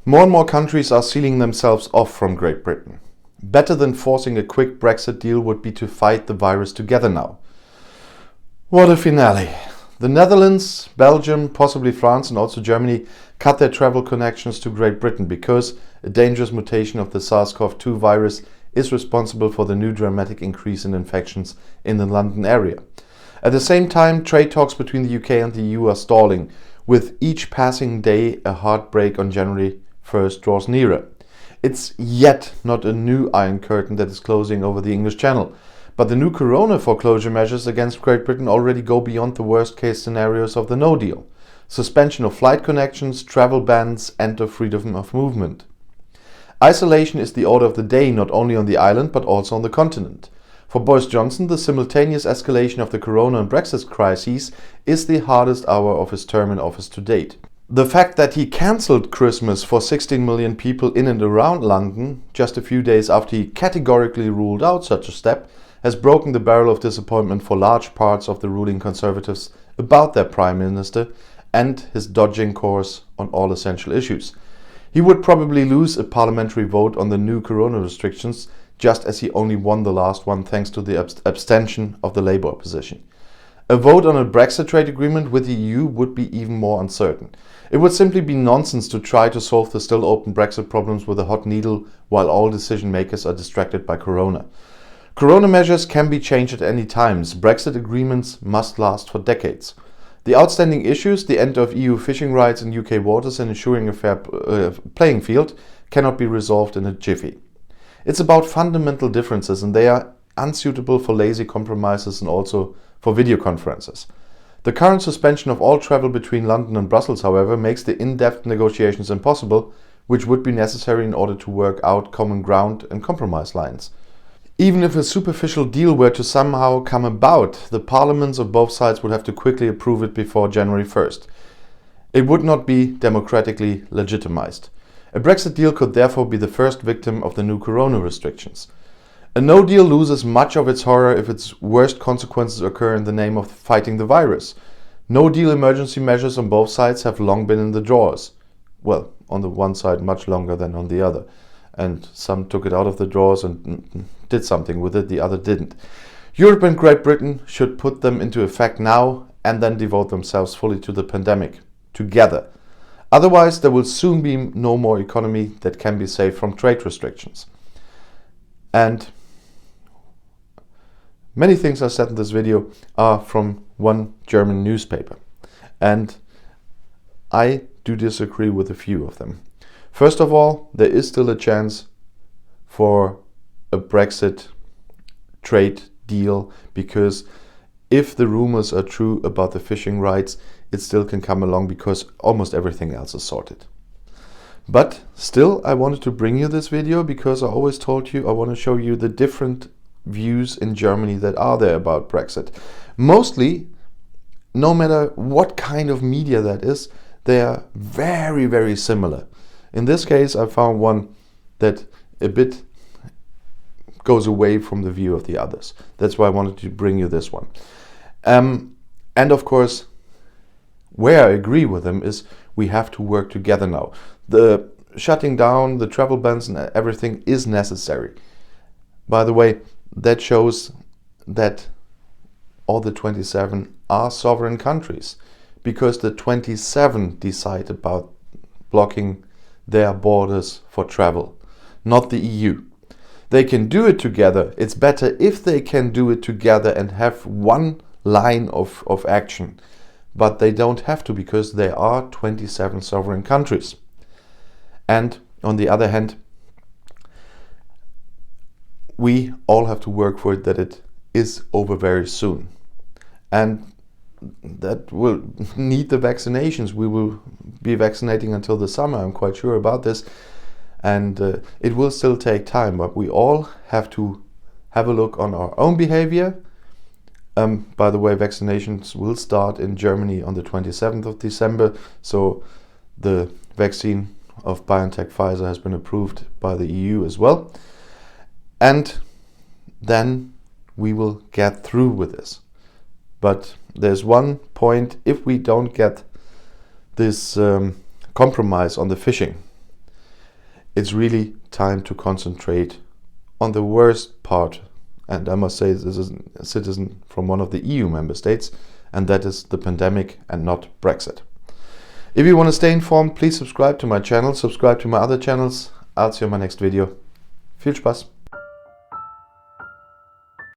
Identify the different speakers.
Speaker 1: More and more countries are sealing themselves off from Great Britain. Better than forcing a quick Brexit deal would be to fight the virus together now. What a finale. The Netherlands, Belgium, possibly France and also Germany cut their travel connections to Great Britain because a dangerous mutation of the SARS-CoV-2 virus is responsible for the new dramatic increase in infections in the London area. At the same time, trade talks between the UK and the EU are stalling, with each passing day a heartbreak on January 1st draws nearer. It's yet not a new Iron Curtain that is closing over the English Channel, but the new corona foreclosure measures against Great Britain already go beyond the worst case scenarios of the no deal. Suspension of flight connections, travel bans, and of freedom of movement. Isolation is the order of the day not only on the island but also on the continent. For Boris Johnson, the simultaneous escalation of the corona and Brexit crises is the hardest hour of his term in office to date. The fact that he cancelled Christmas for 16 million people in and around London just a few days after he categorically ruled out such a step has broken the barrel of disappointment for large parts of the ruling Conservatives about their Prime Minister and his dodging course on all essential issues. He would probably lose a parliamentary vote on the new corona restrictions, just as he only won the last one thanks to the abstention of the Labour opposition. A vote on a Brexit trade agreement with the EU would be even more uncertain. It would simply be nonsense to try to solve the still open Brexit problems with a hot needle while all decision makers are distracted by corona. Corona measures can be changed at any time. Brexit agreements must last for decades. The outstanding issues, the end of EU fishing rights in UK waters and ensuring a fair playing field, cannot be resolved in a jiffy. It's about fundamental differences, and they are unsuitable for lazy compromises and also for video conferences. The current suspension of all travel between London and Brussels, however, makes the in-depth negotiations impossible, which would be necessary in order to work out common ground and compromise lines. Even if a superficial deal were to somehow come about, the parliaments of both sides would have to quickly approve it before January 1st. It would not be democratically legitimized. A Brexit deal could therefore be the first victim of the new corona restrictions. A no deal loses much of its horror if its worst consequences occur in the name of fighting the virus. No deal emergency measures on both sides have long been in the drawers. Well, on the one side much longer than on the other. And some took it out of the drawers and did something with it, the other didn't. Europe and Great Britain should put them into effect now and then devote themselves fully to the pandemic, together. Otherwise, there will soon be no more economy that can be saved from trade restrictions. And many things I said in this video are from one German newspaper. And I do disagree with a few of them. First of all, there is still a chance for a Brexit trade deal, because if the rumors are true about the fishing rights, it still can come along because almost everything else is sorted. But still, I wanted to bring you this video because I always told you I want to show you the different views in Germany that are there about Brexit. Mostly, no matter what kind of media that is, they are very, very similar. In this case, I found one that a bit goes away from the view of the others. That's why I wanted to bring you this one. And of course, where I agree with them is we have to work together now. The shutting down, the travel bans and everything is necessary. By the way, that shows that all the 27 are sovereign countries, because the 27 decide about blocking their borders for travel, not the EU. They can do it together. It's better if they can do it together and have one line of action. But they don't have to, because there are 27 sovereign countries. And on the other hand, we all have to work for it that it is over very soon. And that will need the vaccinations. We will be vaccinating until the summer, I'm quite sure about this. And it will still take time, but we all have to have a look on our own behavior. By the way, vaccinations will start in Germany on the 27th of December. So the vaccine of BioNTech Pfizer has been approved by the EU as well. And then we will get through with this. But there's one point: if we don't get this compromise on the fishing, it's really time to concentrate on the worst part. And I must say, this is a citizen from one of the EU member states, and that is the pandemic and not Brexit. If you want to stay informed, please subscribe to my channel, subscribe to my other channels. I'll see you in my next video. Viel Spaß!